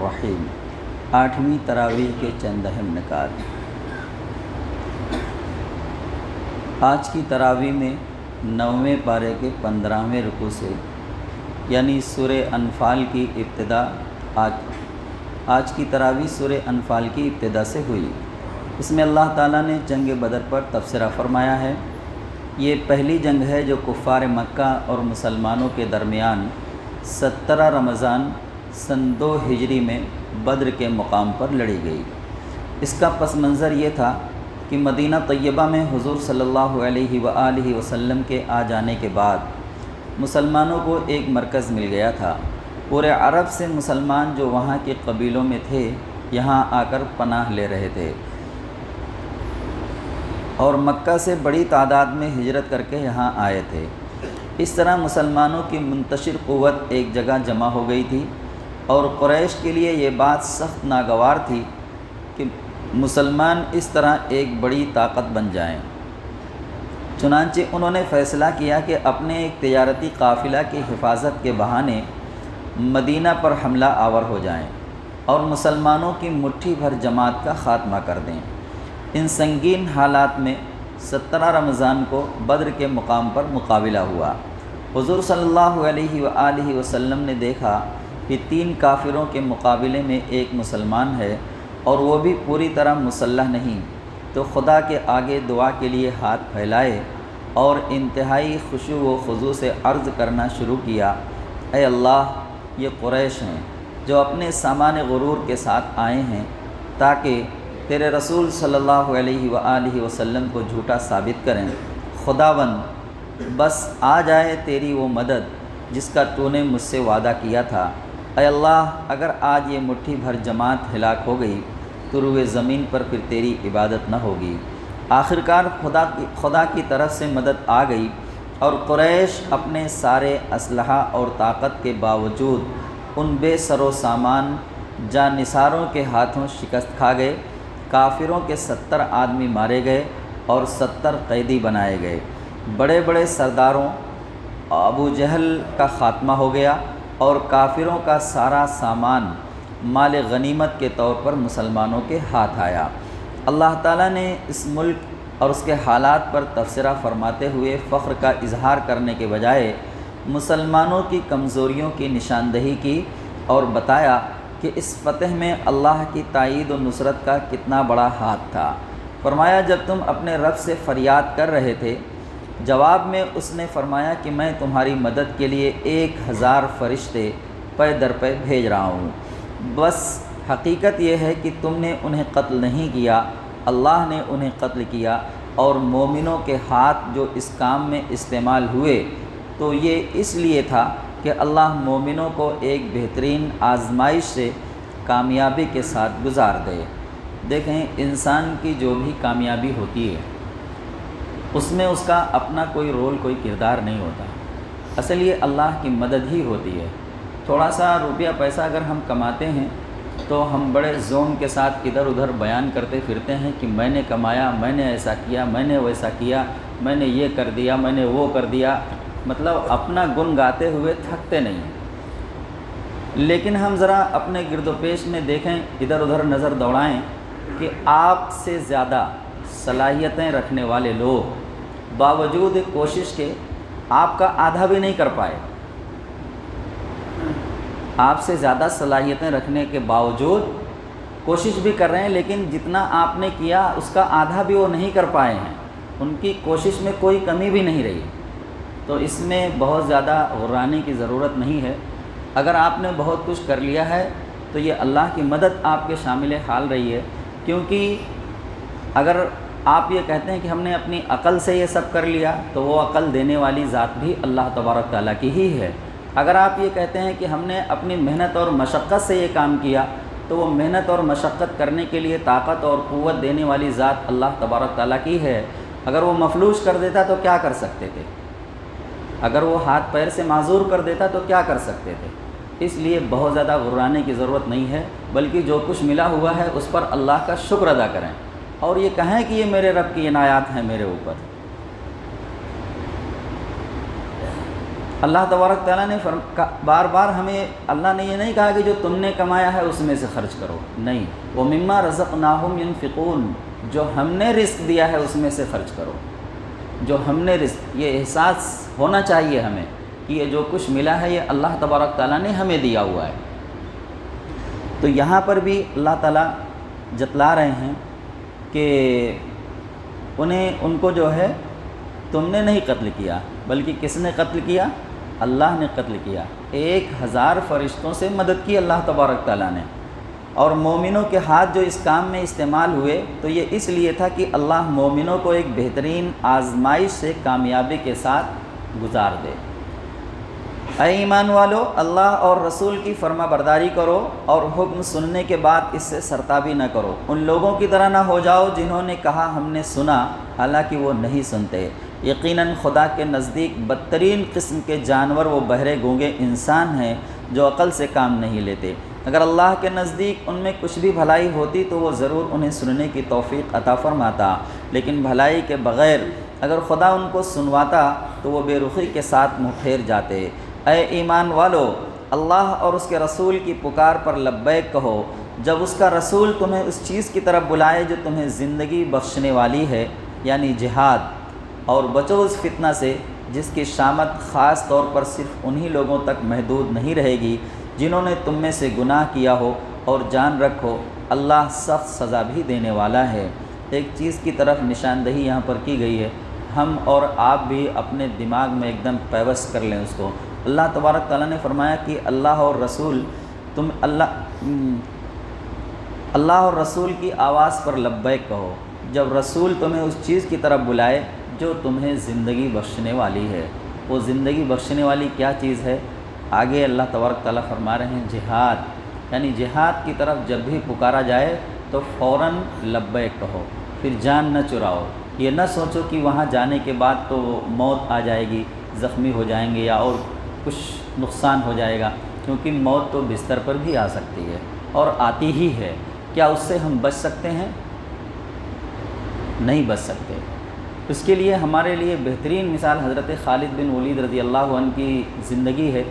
الرحیم۔ 8ویں تراویح کے چند اہم نکات۔ آج کی تراویح میں 9ویں پارے کے 15ویں رکوع سے یعنی سورہ انفال کی ابتدا آج کی تراویح سورہ انفال کی ابتدا سے ہوئی۔ اس میں اللہ تعالیٰ نے جنگ بدر پر تبصرہ فرمایا ہے۔ یہ پہلی جنگ ہے جو کفار مکہ اور مسلمانوں کے درمیان 17 رمضان سن 2 ہجری میں بدر کے مقام پر لڑی گئی۔ اس کا پس منظر یہ تھا کہ مدینہ طیبہ میں حضور صلی اللہ علیہ وآلہ وسلم کے آ جانے کے بعد مسلمانوں کو ایک مرکز مل گیا تھا۔ پورے عرب سے مسلمان جو وہاں کے قبیلوں میں تھے یہاں آ کر پناہ لے رہے تھے اور مکہ سے بڑی تعداد میں ہجرت کر کے یہاں آئے تھے۔ اس طرح مسلمانوں کی منتشر قوت ایک جگہ جمع ہو گئی تھی اور قریش کے لیے یہ بات سخت ناگوار تھی کہ مسلمان اس طرح ایک بڑی طاقت بن جائیں۔ چنانچہ انہوں نے فیصلہ کیا کہ اپنے ایک تجارتی قافلہ کی حفاظت کے بہانے مدینہ پر حملہ آور ہو جائیں اور مسلمانوں کی مٹھی بھر جماعت کا خاتمہ کر دیں۔ ان سنگین حالات میں 17 رمضان کو بدر کے مقام پر مقابلہ ہوا۔ حضور صلی اللہ علیہ وآلہ وسلم نے دیکھا کہ 3 کافروں کے مقابلے میں ایک مسلمان ہے اور وہ بھی پوری طرح مسلح نہیں، تو خدا کے آگے دعا کے لیے ہاتھ پھیلائے اور انتہائی خشوع و خضوع سے عرض کرنا شروع کیا، اے اللہ، یہ قریش ہیں جو اپنے سامان غرور کے ساتھ آئے ہیں تاکہ تیرے رسول صلی اللہ علیہ وآلہ وسلم کو جھوٹا ثابت کریں۔ خداوند، بس آ جائے تیری وہ مدد جس کا تو نے مجھ سے وعدہ کیا تھا۔ اے اللہ، اگر آج یہ مٹھی بھر جماعت ہلاک ہو گئی تو روئے زمین پر پھر تیری عبادت نہ ہوگی۔ آخرکار خدا کی طرف سے مدد آ گئی اور قریش اپنے سارے اسلحہ اور طاقت کے باوجود ان بے سر و سامان جانثاروں کے ہاتھوں شکست کھا گئے۔ کافروں کے 70 آدمی مارے گئے اور 70 قیدی بنائے گئے۔ بڑے بڑے سرداروں ابو جہل کا خاتمہ ہو گیا اور کافروں کا سارا سامان مال غنیمت کے طور پر مسلمانوں کے ہاتھ آیا۔ اللہ تعالیٰ نے اس ملک اور اس کے حالات پر تبصرہ فرماتے ہوئے فخر کا اظہار کرنے کے بجائے مسلمانوں کی کمزوریوں کی نشاندہی کی اور بتایا کہ اس فتح میں اللہ کی تائید و نصرت کا کتنا بڑا ہاتھ تھا۔ فرمایا، جب تم اپنے رب سے فریاد کر رہے تھے، جواب میں اس نے فرمایا کہ میں تمہاری مدد کے لیے 1000 فرشتے پے در پے بھیج رہا ہوں۔ بس حقیقت یہ ہے کہ تم نے انہیں قتل نہیں کیا، اللہ نے انہیں قتل کیا، اور مومنوں کے ہاتھ جو اس کام میں استعمال ہوئے تو یہ اس لیے تھا کہ اللہ مومنوں کو ایک بہترین آزمائش سے کامیابی کے ساتھ گزار دے۔ دیکھیں، انسان کی جو بھی کامیابی ہوتی ہے اس میں اس کا اپنا کوئی رول، کوئی کردار نہیں ہوتا۔ اصل یہ اللہ کی مدد ہی ہوتی ہے۔ تھوڑا سا روپیہ پیسہ اگر ہم کماتے ہیں تو ہم بڑے زوم کے ساتھ ادھر ادھر بیان کرتے پھرتے ہیں کہ میں نے کمایا، میں نے ایسا کیا، میں نے ویسا کیا، میں نے یہ کر دیا، میں نے وہ کر دیا، مطلب اپنا گن گاتے ہوئے تھکتے نہیں۔ لیکن ہم ذرا اپنے گرد و پیش میں دیکھیں، ادھر ادھر نظر دوڑائیں کہ آپ سے زیادہ صلاحیتیں رکھنے والے لوگ باوجود کوشش کے آپ کا آدھا بھی نہیں کر پائے۔ آپ سے زیادہ صلاحیتیں رکھنے کے باوجود کوشش بھی کر رہے ہیں، لیکن جتنا آپ نے کیا اس کا آدھا بھی وہ نہیں کر پائے ہیں۔ ان کی کوشش میں کوئی کمی بھی نہیں رہی۔ تو اس میں بہت زیادہ غرانے کی ضرورت نہیں ہے۔ اگر آپ نے بہت کچھ کر لیا ہے تو یہ اللہ کی مدد آپ کے شامل حال رہی ہے، کیونکہ اگر آپ یہ کہتے ہیں کہ ہم نے اپنی عقل سے یہ سب کر لیا تو وہ عقل دینے والی ذات بھی اللہ تبارک تعالیٰ کی ہی ہے۔ اگر آپ یہ کہتے ہیں کہ ہم نے اپنی محنت اور مشقت سے یہ کام کیا تو وہ محنت اور مشقت کرنے کے لیے طاقت اور قوت دینے والی ذات اللہ تبارک تعالیٰ کی ہے۔ اگر وہ مفلوج کر دیتا تو کیا کر سکتے تھے؟ اگر وہ ہاتھ پیر سے معذور کر دیتا تو کیا کر سکتے تھے؟ اس لیے بہت زیادہ غرانے کی ضرورت نہیں ہے، بلکہ جو کچھ ملا ہوا ہے اس پر اللہ کا شکر ادا کریں اور یہ کہیں کہ یہ میرے رب کی عنایات ہیں میرے اوپر۔ اللہ تبارک تعالیٰ نے بار بار ہمیں اللہ نے یہ نہیں کہا کہ جو تم نے کمایا ہے اس میں سے خرچ کرو، نہیں، وہ مما رزقناہم ینفقون، جو ہم نے رزق دیا ہے اس میں سے خرچ کرو، جو ہم نے رزق، یہ احساس ہونا چاہیے ہمیں کہ یہ جو کچھ ملا ہے یہ اللہ تبارک تعالیٰ نے ہمیں دیا ہوا ہے۔ تو یہاں پر بھی اللہ تعالیٰ جتلا رہے ہیں کہ ان کو جو ہے تم نے نہیں قتل کیا، بلکہ کس نے قتل کیا؟ اللہ نے قتل کیا۔ 1000 فرشتوں سے مدد کی اللہ تبارک تعالیٰ نے، اور مومنوں کے ہاتھ جو اس کام میں استعمال ہوئے تو یہ اس لیے تھا کہ اللہ مومنوں کو ایک بہترین آزمائش سے کامیابی کے ساتھ گزار دے۔ اے ایمان والو، اللہ اور رسول کی فرما برداری کرو اور حکم سننے کے بعد اس سے سرتابی نہ کرو۔ ان لوگوں کی طرح نہ ہو جاؤ جنہوں نے کہا ہم نے سنا حالانکہ وہ نہیں سنتے۔ یقیناً خدا کے نزدیک بدترین قسم کے جانور وہ بہرے گونگے انسان ہیں جو عقل سے کام نہیں لیتے۔ اگر اللہ کے نزدیک ان میں کچھ بھی بھلائی ہوتی تو وہ ضرور انہیں سننے کی توفیق عطا فرماتا، لیکن بھلائی کے بغیر اگر خدا ان کو سنواتا تو وہ بے رخی کے ساتھ منہ پھیر جاتے۔ اے ایمان والو، اللہ اور اس کے رسول کی پکار پر لبیک کہو جب اس کا رسول تمہیں اس چیز کی طرف بلائے جو تمہیں زندگی بخشنے والی ہے، یعنی جہاد، اور بچو اس فتنہ سے جس کی شامت خاص طور پر صرف انہی لوگوں تک محدود نہیں رہے گی جنہوں نے تم میں سے گناہ کیا ہو، اور جان رکھو اللہ سخت سزا بھی دینے والا ہے۔ ایک چیز کی طرف نشاندہی یہاں پر کی گئی ہے، ہم اور آپ بھی اپنے دماغ میں ایک دم پیوست کر لیں اس کو۔ اللہ تبارک تعالیٰ نے فرمایا کہ اللہ اور رسول اور رسول کی آواز پر لبیک کہو جب رسول تمہیں اس چیز کی طرف بلائے جو تمہیں زندگی بخشنے والی ہے۔ وہ زندگی بخشنے والی کیا چیز ہے؟ آگے اللہ تبارک تعالیٰ فرما رہے ہیں جہاد، یعنی جہاد کی طرف جب بھی پکارا جائے تو فوراً لبیک کہو، پھر جان نہ چراؤ۔ یہ نہ سوچو کہ وہاں جانے کے بعد تو موت آ جائے گی، زخمی ہو جائیں گے یا اور کچھ نقصان ہو جائے گا، کیونکہ موت تو بستر پر بھی آ سکتی ہے اور آتی ہی ہے۔ کیا اس سے ہم بچ سکتے ہیں؟ نہیں بچ سکتے۔ اس کے لیے ہمارے لیے بہترین مثال حضرت خالد بن ولید رضی اللہ عنہ کی زندگی ہے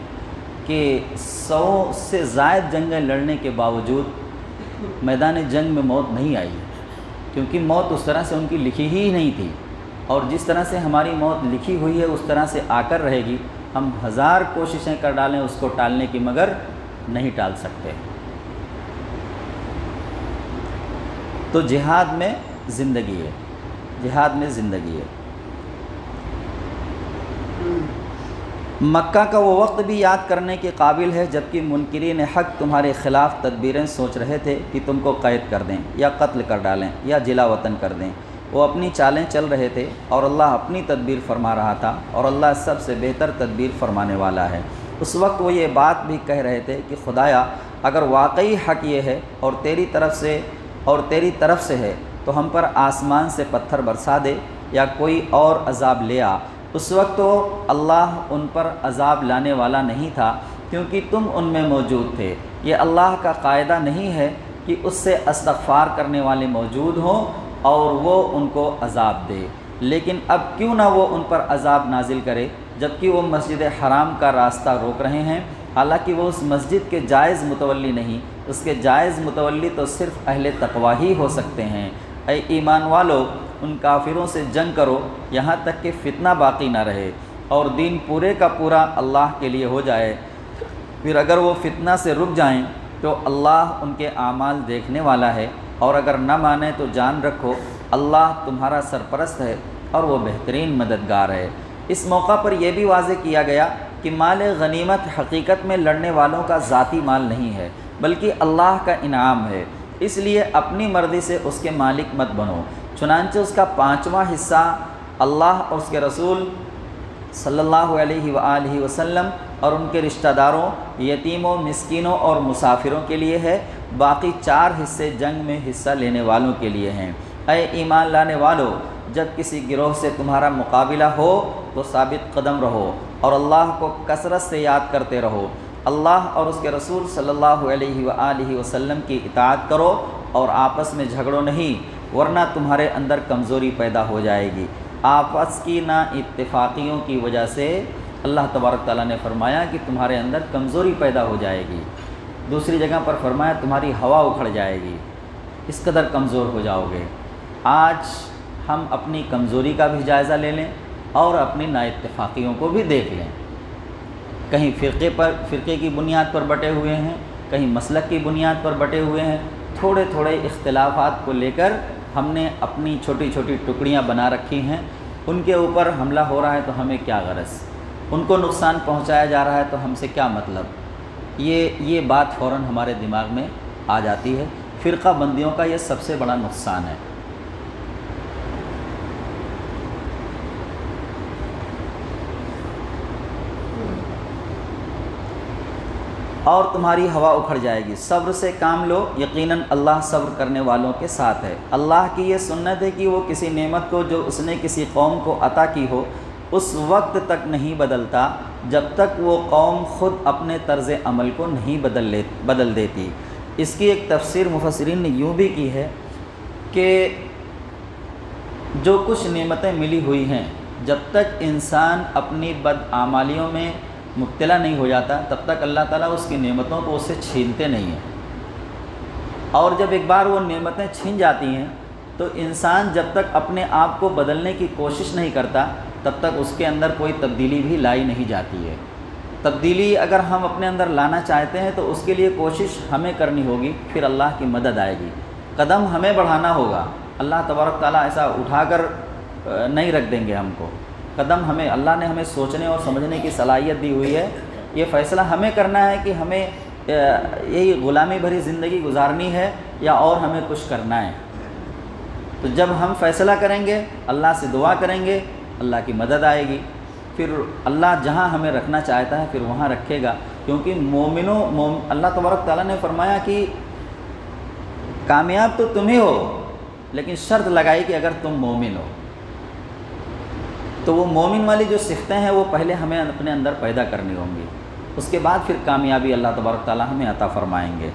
کہ 100 سے زائد جنگیں لڑنے کے باوجود میدان جنگ میں موت نہیں آئی، کیونکہ موت اس طرح سے ان کی لکھی ہی نہیں تھی، اور جس طرح سے ہماری موت لکھی ہوئی ہے اس طرح سے آ کر رہے گی۔ ہم 1000 کوششیں کر ڈالیں اس کو ٹالنے کی، مگر نہیں ٹال سکتے۔ تو جہاد میں زندگی ہے، جہاد میں زندگی ہے۔ مکہ کا وہ وقت بھی یاد کرنے کے قابل ہے جبکہ منکرین حق تمہارے خلاف تدبیریں سوچ رہے تھے کہ تم کو قید کر دیں یا قتل کر ڈالیں یا جلا وطن کر دیں۔ وہ اپنی چالیں چل رہے تھے اور اللہ اپنی تدبیر فرما رہا تھا، اور اللہ سب سے بہتر تدبیر فرمانے والا ہے۔ اس وقت وہ یہ بات بھی کہہ رہے تھے کہ خدایا اگر واقعی حق یہ ہے اور تیری طرف سے ہے تو ہم پر آسمان سے پتھر برسا دے یا کوئی اور عذاب لے آ۔ اس وقت تو اللہ ان پر عذاب لانے والا نہیں تھا کیونکہ تم ان میں موجود تھے۔ یہ اللہ کا قاعدہ نہیں ہے کہ اس سے استغفار کرنے والے موجود ہوں اور وہ ان کو عذاب دے، لیکن اب کیوں نہ وہ ان پر عذاب نازل کرے جبکہ وہ مسجد حرام کا راستہ روک رہے ہیں، حالانکہ وہ اس مسجد کے جائز متولی نہیں، اس کے جائز متولی تو صرف اہل تقوی ہی ہو سکتے ہیں۔ اے ایمان والو، ان کافروں سے جنگ کرو یہاں تک کہ فتنہ باقی نہ رہے اور دین پورے کا پورا اللہ کے لیے ہو جائے۔ پھر اگر وہ فتنہ سے رک جائیں تو اللہ ان کے اعمال دیکھنے والا ہے، اور اگر نہ مانے تو جان رکھو اللہ تمہارا سرپرست ہے اور وہ بہترین مددگار ہے۔ اس موقع پر یہ بھی واضح کیا گیا کہ مال غنیمت حقیقت میں لڑنے والوں کا ذاتی مال نہیں ہے بلکہ اللہ کا انعام ہے، اس لیے اپنی مرضی سے اس کے مالک مت بنو۔ چنانچہ اس کا 5واں حصہ اللہ اور اس کے رسول صلی اللہ علیہ وآلہ وسلم اور ان کے رشتہ داروں، یتیموں، مسکینوں اور مسافروں کے لیے ہے، باقی 4 حصے جنگ میں حصہ لینے والوں کے لیے ہیں۔ اے ایمان لانے والو، جب کسی گروہ سے تمہارا مقابلہ ہو تو ثابت قدم رہو اور اللہ کو کثرت سے یاد کرتے رہو۔ اللہ اور اس کے رسول صلی اللہ علیہ وآلہ وسلم کی اطاعت کرو اور آپس میں جھگڑو نہیں، ورنہ تمہارے اندر کمزوری پیدا ہو جائے گی۔ آپس کی نا اتفاقیوں کی وجہ سے اللہ تبارک تعالیٰ نے فرمایا کہ تمہارے اندر کمزوری پیدا ہو جائے گی، دوسری جگہ پر فرمایا تمہاری ہوا اکھڑ جائے گی، اس قدر کمزور ہو جاؤ گے۔ آج ہم اپنی کمزوری کا بھی جائزہ لے لیں اور اپنی نااتفاقیوں کو بھی دیکھ لیں۔ کہیں فرقے کی بنیاد پر بٹے ہوئے ہیں، کہیں مسلک کی بنیاد پر بٹے ہوئے ہیں، تھوڑے تھوڑے اختلافات کو لے کر ہم نے اپنی چھوٹی چھوٹی ٹکڑیاں بنا رکھی ہیں، ان کے اوپر حملہ ہو رہا ہے تو ہمیں کیا غرض، ان کو نقصان پہنچایا جا رہا ہے تو ہم سے کیا مطلب، یہ بات فوراً ہمارے دماغ میں آ جاتی ہے۔ فرقہ بندیوں کا یہ سب سے بڑا نقصان ہے۔ اور تمہاری ہوا اکھڑ جائے گی، صبر سے کام لو، یقیناً اللہ صبر کرنے والوں کے ساتھ ہے۔ اللہ کی یہ سنت ہے کہ وہ کسی نعمت کو جو اس نے کسی قوم کو عطا کی ہو اس وقت تک نہیں بدلتا جب تک وہ قوم خود اپنے طرز عمل کو نہیں بدل دیتی۔ اس کی ایک تفسیر مفسرین نے یوں بھی کی ہے کہ جو کچھ نعمتیں ملی ہوئی ہیں جب تک انسان اپنی بدعمالیوں میں مبتلا نہیں ہو جاتا تب تک اللہ تعالیٰ اس کی نعمتوں کو اس سے چھینتے نہیں ہیں، اور جب ایک بار وہ نعمتیں چھن جاتی ہیں تو انسان جب تک اپنے آپ کو بدلنے کی کوشش نہیں کرتا تب تک اس کے اندر کوئی تبدیلی بھی لائی نہیں جاتی ہے۔ تبدیلی اگر ہم اپنے اندر لانا چاہتے ہیں تو اس کے لیے کوشش ہمیں کرنی ہوگی، پھر اللہ کی مدد آئے گی، قدم ہمیں بڑھانا ہوگا۔ اللہ تبارک تعالیٰ ایسا اٹھا کر نہیں رکھ دیں گے ہم کو، قدم ہمیں، اللہ نے ہمیں سوچنے اور سمجھنے کی صلاحیت دی ہوئی ہے، یہ فیصلہ ہمیں کرنا ہے کہ ہمیں یہی غلامی بھری زندگی گزارنی ہے یا اور ہمیں کچھ کرنا ہے۔ تو جب ہم فیصلہ کریں گے، اللہ سے دعا کریں گے، اللہ کی مدد آئے گی، پھر اللہ جہاں ہمیں رکھنا چاہتا ہے پھر وہاں رکھے گا، کیونکہ اللہ تبارک تعالیٰ نے فرمایا کہ کامیاب تو تم ہی ہو، لیکن شرط لگائی کہ اگر تم مومن ہو، تو وہ مومن والی جو صفتیں ہیں وہ پہلے ہمیں اپنے اندر پیدا کرنی ہوں گی، اس کے بعد پھر کامیابی اللہ تبارک تعالیٰ ہمیں عطا فرمائیں گے۔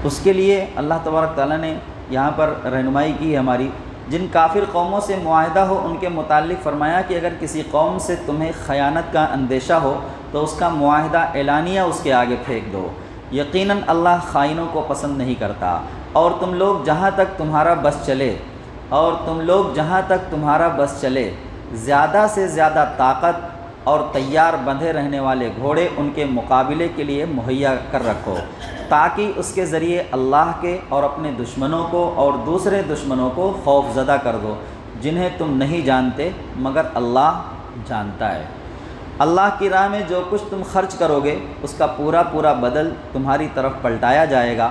اس کے لیے اللہ تبارک تعالیٰ نے یہاں پر رہنمائی کی ہماری، جن کافر قوموں سے معاہدہ ہو ان کے متعلق فرمایا کہ اگر کسی قوم سے تمہیں خیانت کا اندیشہ ہو تو اس کا معاہدہ اعلانیہ اس کے آگے پھینک دو، یقیناً اللہ خائنوں کو پسند نہیں کرتا۔ اور تم لوگ جہاں تک تمہارا بس چلے زیادہ سے زیادہ طاقت اور تیار بندھے رہنے والے گھوڑے ان کے مقابلے کے لیے مہیا کر رکھو، تاکہ اس کے ذریعے اللہ کے اور اپنے دشمنوں کو اور دوسرے دشمنوں کو خوف زدہ کر دو، جنہیں تم نہیں جانتے مگر اللہ جانتا ہے۔ اللہ کی راہ میں جو کچھ تم خرچ کرو گے اس کا پورا پورا بدل تمہاری طرف پلٹایا جائے گا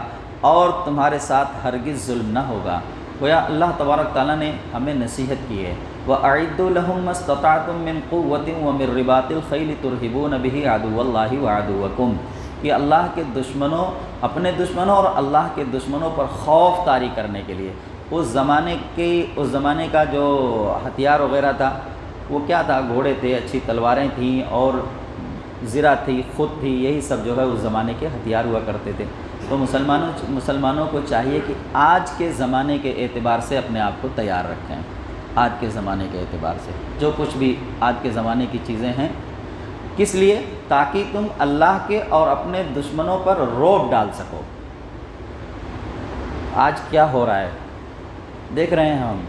اور تمہارے ساتھ ہرگز ظلم نہ ہوگا۔ گویا اللہ تبارک تعالیٰ نے ہمیں نصیحت کی ہے، وَأَعِدُّوا لَهُم مَّا اسْتَطَعْتُم مِّن قُوَّةٍ وَمِن رِّبَاطِ الْخَيْلِ تُرْهِبُونَ بِهِ عَدُوَّ اللَّهِ وَعَدُوَّكُمْ، کہ اللہ کے دشمنوں، اپنے دشمنوں اور اللہ کے دشمنوں پر خوف طاری کرنے کے لیے، اس زمانے کا جو ہتھیار وغیرہ تھا وہ کیا تھا، گھوڑے تھے، اچھی تلواریں تھیں اور زرہ تھی، خود تھی، یہی سب جو ہے اس زمانے کے ہتھیار ہوا کرتے تھے۔ تو مسلمانوں کو چاہیے کہ آج کے زمانے کے اعتبار سے اپنے آپ کو تیار رکھیں، آج کے زمانے کے اعتبار سے جو کچھ بھی آج کے زمانے کی چیزیں ہیں، کس لیے؟ تاکہ تم اللہ کے اور اپنے دشمنوں پر رعب ڈال سکو۔ آج کیا ہو رہا ہے دیکھ رہے ہیں ہم،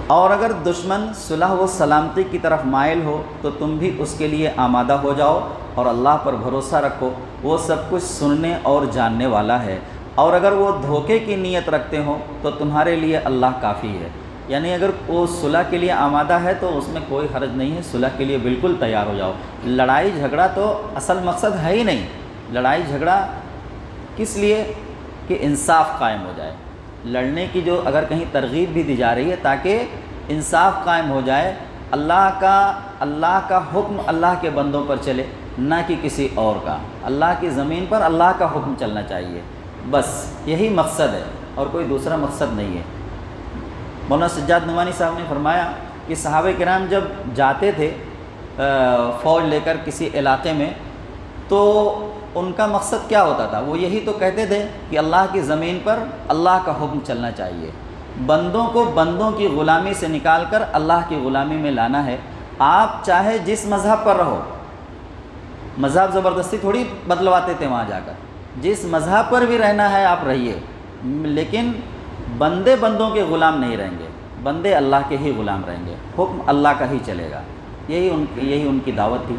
اور اگر دشمن صلح و سلامتی کی طرف مائل ہو تو تم بھی اس کے لیے آمادہ ہو جاؤ اور اللہ پر بھروسہ رکھو، وہ سب کچھ سننے اور جاننے والا ہے۔ اور اگر وہ دھوکے کی نیت رکھتے ہوں تو تمہارے لیے اللہ کافی ہے، یعنی اگر وہ صلح کے لیے آمادہ ہے تو اس میں کوئی حرج نہیں ہے، صلح کے لیے بالکل تیار ہو جاؤ۔ لڑائی جھگڑا تو اصل مقصد ہے ہی نہیں، لڑائی جھگڑا کس لیے؟ کہ انصاف قائم ہو جائے، لڑنے کی جو اگر کہیں ترغیب بھی دی جا رہی ہے تاکہ انصاف قائم ہو جائے، اللہ کا حکم اللہ کے بندوں پر چلے، نہ کہ کسی اور کا، اللہ کی زمین پر اللہ کا حکم چلنا چاہیے، بس یہی مقصد ہے اور کوئی دوسرا مقصد نہیں ہے۔ مولانا سجاد نعمانی صاحب نے فرمایا کہ صحابہ کرام جب جاتے تھے فوج لے کر کسی علاقے میں، تو ان کا مقصد کیا ہوتا تھا؟ وہ یہی تو کہتے تھے کہ اللہ کی زمین پر اللہ کا حکم چلنا چاہیے، بندوں کو بندوں کی غلامی سے نکال کر اللہ کی غلامی میں لانا ہے۔ آپ چاہے جس مذہب پر رہو، مذہب زبردستی تھوڑی بدلواتے تھے وہاں جا کر، جس مذہب پر بھی رہنا ہے آپ رہیے، لیکن بندے بندوں کے غلام نہیں رہیں گے، بندے اللہ کے ہی غلام رہیں گے، حکم اللہ کا ہی چلے گا۔ یہی ان کی دعوت تھی،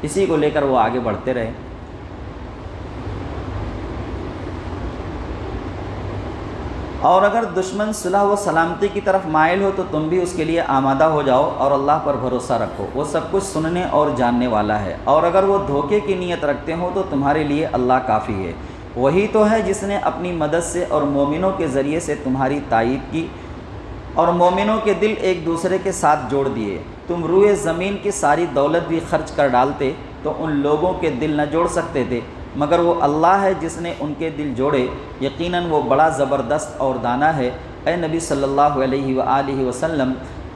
اسی کو لے کر وہ آگے بڑھتے رہے۔ اور اگر دشمن صلح و سلامتی کی طرف مائل ہو تو تم بھی اس کے لیے آمادہ ہو جاؤ اور اللہ پر بھروسہ رکھو، وہ سب کچھ سننے اور جاننے والا ہے۔ اور اگر وہ دھوکے کی نیت رکھتے ہوں تو تمہارے لیے اللہ کافی ہے، وہی تو ہے جس نے اپنی مدد سے اور مومنوں کے ذریعے سے تمہاری تائید کی اور مومنوں کے دل ایک دوسرے کے ساتھ جوڑ دیے۔ تم روئے زمین کی ساری دولت بھی خرچ کر ڈالتے تو ان لوگوں کے دل نہ جوڑ سکتے تھے، مگر وہ اللہ ہے جس نے ان کے دل جوڑے، یقیناً وہ بڑا زبردست اور دانا ہے۔ اے نبی صلی اللہ علیہ وآلہ وسلم،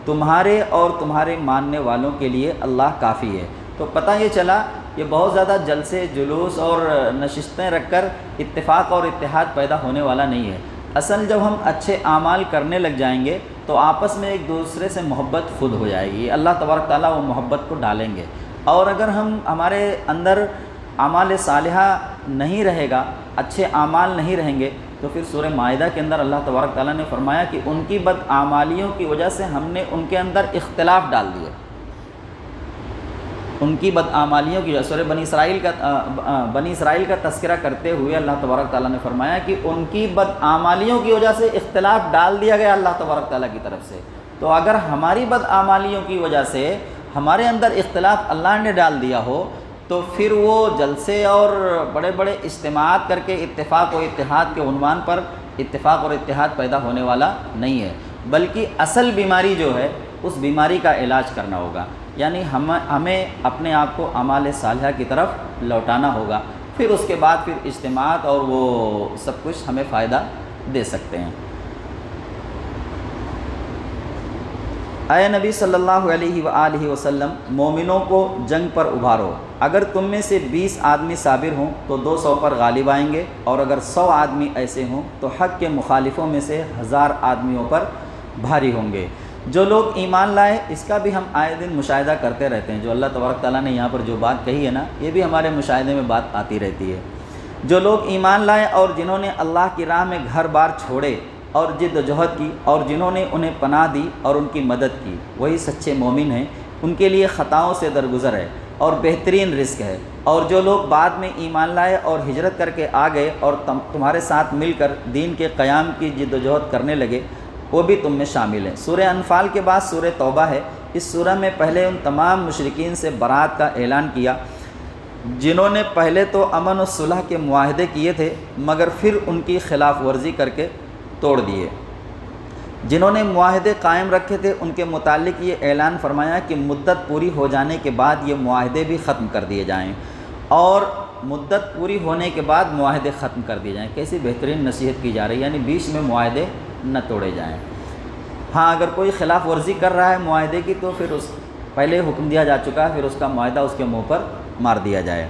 تمہارے اور تمہارے ماننے والوں کے لیے اللہ کافی ہے۔ تو پتہ یہ چلا کہ بہت زیادہ جلسے جلوس اور نشستیں رکھ کر اتفاق اور اتحاد پیدا ہونے والا نہیں ہے۔ اصل جب ہم اچھے اعمال کرنے لگ جائیں گے تو آپس میں ایک دوسرے سے محبت خود ہو جائے گی، اللہ تبارک تعالیٰ وہ محبت کو ڈالیں گے۔ اور اگر ہمارے اندر اعمال صالحہ نہیں رہے گا، اچھے اعمال نہیں رہیں گے، تو پھر سورہ مائدہ کے اندر اللہ تبارک تعالیٰ نے فرمایا کہ ان کی بدعمالیوں کی وجہ سے ہم نے ان کے اندر اختلاف ڈال دیے۔ ان کی بدعمالیوں کی وجہ سے سورہ بنی اسرائیل کا تذکرہ کرتے ہوئے اللہ تبارک تعالیٰ نے فرمایا کہ ان کی بدعمالیوں کی وجہ سے اختلاف ڈال دیا گیا اللہ تبارک تعالیٰ کی طرف سے۔ تو اگر ہماری بدعمالیوں کی وجہ سے ہمارے اندر اختلاف اللہ نے ڈال دیا ہو تو پھر وہ جلسے اور بڑے بڑے اجتماعات کر کے اتفاق و اتحاد کے عنوان پر اتفاق اور اتحاد پیدا ہونے والا نہیں ہے، بلکہ اصل بیماری جو ہے اس بیماری کا علاج کرنا ہوگا، یعنی ہمیں اپنے آپ کو اعمال صالحہ کی طرف لوٹانا ہوگا، پھر اس کے بعد پھر اجتماعات اور وہ سب کچھ ہمیں فائدہ دے سکتے ہیں۔ اے نبی صلی اللہ علیہ وآلہ وسلم، مومنوں کو جنگ پر ابھارو، اگر تم میں سے 20 آدمی صابر ہوں تو 200 پر غالب آئیں گے، اور اگر 100 آدمی ایسے ہوں تو حق کے مخالفوں میں سے 1000 آدمیوں پر بھاری ہوں گے۔ جو لوگ ایمان لائے، اس کا بھی ہم آئے دن مشاہدہ کرتے رہتے ہیں، جو اللہ تبارک تعالیٰ نے یہاں پر جو بات کہی ہے نا، یہ بھی ہمارے مشاہدے میں بات آتی رہتی ہے۔ جو لوگ ایمان لائے اور جنہوں نے اللہ کی راہ میں گھر بار چھوڑے اور جد و جہد کی، اور جنہوں نے انہیں پناہ دی اور ان کی مدد کی، وہی سچے مومن ہیں۔ ان کے لیے خطاؤں سے درگزر ہے اور بہترین رزق ہے۔ اور جو لوگ بعد میں ایمان لائے اور ہجرت کر کے آ گئے اور تمہارے ساتھ مل کر دین کے قیام کی جد و جہد کرنے لگے، وہ بھی تم میں شامل ہیں۔ سورہ انفال کے بعد سورہ توبہ ہے۔ اس سورہ میں پہلے ان تمام مشرکین سے برات کا اعلان کیا جنہوں نے پہلے تو امن و صلح کے معاہدے کیے تھے مگر پھر ان کی خلاف ورزی کر کے توڑ دیے۔ جنہوں نے معاہدے قائم رکھے تھے ان کے متعلق یہ اعلان فرمایا کہ مدت پوری ہو جانے کے بعد یہ معاہدے بھی ختم کر دیے جائیں، اور مدت پوری ہونے کے بعد معاہدے ختم کر دیے جائیں۔ کیسی بہترین نصیحت کی جا رہی ہے، یعنی بیچ میں معاہدے نہ توڑے جائیں۔ ہاں، اگر کوئی خلاف ورزی کر رہا ہے معاہدے کی تو پھر پہلے حکم دیا جا چکا ہے، پھر اس کا معاہدہ اس کے منہ پر مار دیا جائے۔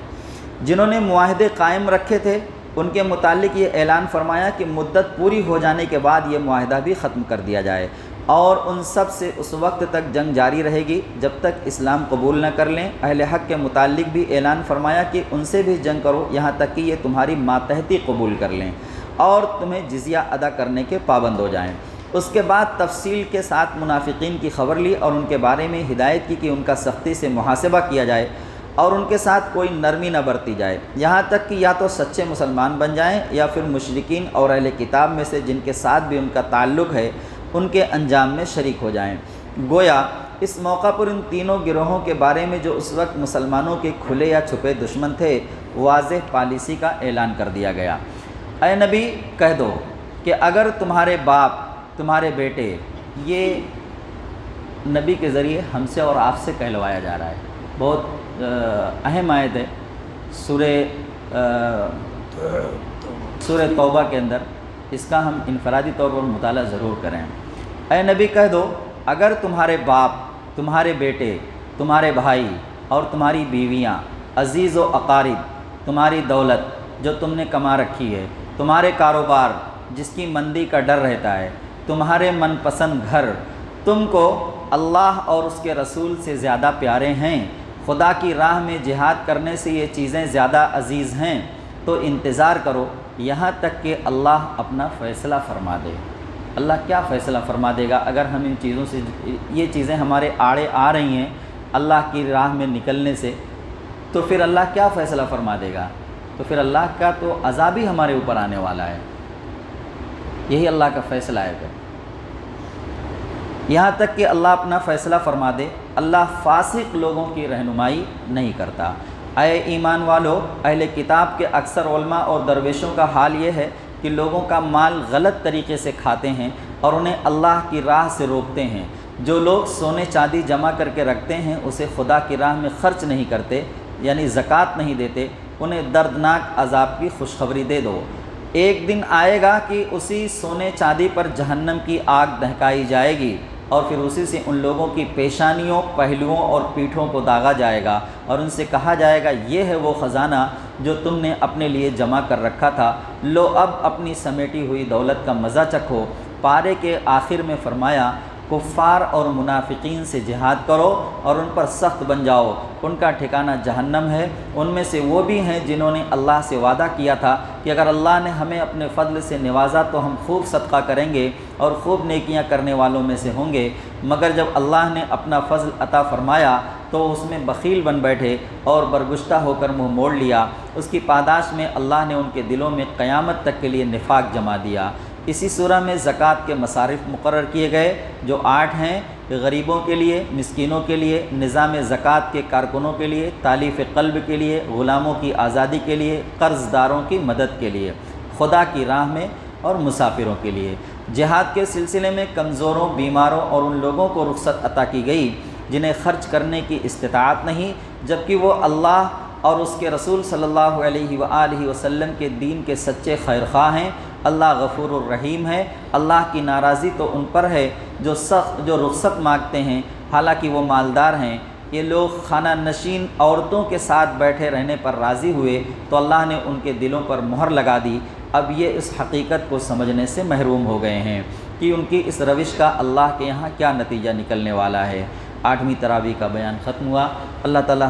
جنہوں نے معاہدے قائم رکھے تھے ان کے متعلق یہ اعلان فرمایا کہ مدت پوری ہو جانے کے بعد یہ معاہدہ بھی ختم کر دیا جائے، اور ان سب سے اس وقت تک جنگ جاری رہے گی جب تک اسلام قبول نہ کر لیں۔ اہل حق کے متعلق بھی اعلان فرمایا کہ ان سے بھی جنگ کرو یہاں تک کہ یہ تمہاری ماتحتی قبول کر لیں اور تمہیں جزیہ ادا کرنے کے پابند ہو جائیں۔ اس کے بعد تفصیل کے ساتھ منافقین کی خبر لی اور ان کے بارے میں ہدایت کی کہ ان کا سختی سے محاسبہ کیا جائے اور ان کے ساتھ کوئی نرمی نہ برتی جائے، یہاں تک کہ یا تو سچے مسلمان بن جائیں یا پھر مشرکین اور اہل کتاب میں سے جن کے ساتھ بھی ان کا تعلق ہے ان کے انجام میں شریک ہو جائیں۔ گویا اس موقع پر ان تینوں گروہوں کے بارے میں جو اس وقت مسلمانوں کے کھلے یا چھپے دشمن تھے واضح پالیسی کا اعلان کر دیا گیا۔ اے نبی، کہہ دو کہ اگر تمہارے باپ، تمہارے بیٹے، یہ نبی کے ذریعے ہم سے اور آپ سے کہلوایا جا رہا ہے، بہت اہم آیت ہے سورہ توبہ کے اندر، اس کا ہم انفرادی طور پر مطالعہ ضرور کریں۔ اے نبی، کہہ دو اگر تمہارے باپ، تمہارے بیٹے، تمہارے بھائی اور تمہاری بیویاں، عزیز و اقارب، تمہاری دولت جو تم نے کما رکھی ہے، تمہارے کاروبار جس کی مندی کا ڈر رہتا ہے، تمہارے من پسند گھر تم کو اللہ اور اس کے رسول سے زیادہ پیارے ہیں، خدا کی راہ میں جہاد کرنے سے یہ چیزیں زیادہ عزیز ہیں، تو انتظار کرو یہاں تک کہ اللہ اپنا فیصلہ فرما دے۔ اللہ کیا فیصلہ فرما دے گا اگر ہم ان چیزوں سے، یہ چیزیں ہمارے آڑے آ رہی ہیں اللہ کی راہ میں نکلنے سے، تو پھر اللہ کیا فیصلہ فرما دے گا؟ تو پھر اللہ کا تو عذاب ہی ہمارے اوپر آنے والا ہے، یہی اللہ کا فیصلہ ہے۔ پھر یہاں تک کہ اللہ اپنا فیصلہ فرما دے، اللہ فاسق لوگوں کی رہنمائی نہیں کرتا۔ اے ایمان والو، اہل کتاب کے اکثر علماء اور درویشوں کا حال یہ ہے کہ لوگوں کا مال غلط طریقے سے کھاتے ہیں اور انہیں اللہ کی راہ سے روکتے ہیں۔ جو لوگ سونے چاندی جمع کر کے رکھتے ہیں اسے خدا کی راہ میں خرچ نہیں کرتے، یعنی زکوٰۃ نہیں دیتے، انہیں دردناک عذاب کی خوشخبری دے دو۔ ایک دن آئے گا کہ اسی سونے چاندی پر جہنم کی آگ دہکائی جائے گی اور پھر اسی سے ان لوگوں کی پیشانیوں، پہلوؤں اور پیٹھوں کو داغا جائے گا اور ان سے کہا جائے گا یہ ہے وہ خزانہ جو تم نے اپنے لیے جمع کر رکھا تھا، لو اب اپنی سمیٹی ہوئی دولت کا مزہ چکھو۔ پارے کے آخر میں فرمایا کفار اور منافقین سے جہاد کرو اور ان پر سخت بن جاؤ، ان کا ٹھکانہ جہنم ہے، ان میں سے وہ بھی ہیں جنہوں نے اللہ سے وعدہ کیا تھا کہ اگر اللہ نے ہمیں اپنے فضل سے نوازا تو ہم خوب صدقہ کریں گے اور خوب نیکیاں کرنے والوں میں سے ہوں گے، مگر جب اللہ نے اپنا فضل عطا فرمایا تو اس میں بخیل بن بیٹھے اور برگشتہ ہو کر منہ موڑ لیا۔ اس کی پاداش میں اللہ نے ان کے دلوں میں قیامت تک کے لیے نفاق جما دیا۔ اسی سورہ میں زکوٰۃ کے مصارف مقرر کیے گئے جو 8 ہیں، غریبوں کے لیے، مسکینوں کے لیے، نظام زکوٰۃ کے کارکنوں کے لیے، تالیف قلب کے لیے، غلاموں کی آزادی کے لیے، قرض داروں کی مدد کے لیے، خدا کی راہ میں اور مسافروں کے لیے۔ جہاد کے سلسلے میں کمزوروں، بیماروں اور ان لوگوں کو رخصت عطا کی گئی جنہیں خرچ کرنے کی استطاعت نہیں، جبکہ وہ اللہ اور اس کے رسول صلی اللہ علیہ وآلہ وسلم کے دین کے سچے خیرخواہ ہیں۔ اللہ غفور الرحیم ہے۔ اللہ کی ناراضی تو ان پر ہے جو رخصت مانگتے ہیں حالانکہ وہ مالدار ہیں۔ یہ لوگ خانہ نشین عورتوں کے ساتھ بیٹھے رہنے پر راضی ہوئے تو اللہ نے ان کے دلوں پر مہر لگا دی، اب یہ اس حقیقت کو سمجھنے سے محروم ہو گئے ہیں کہ ان کی اس روش کا اللہ کے یہاں کیا نتیجہ نکلنے والا ہے۔ 8ویں تراویح کا بیان ختم ہوا۔ اللہ تعالیٰ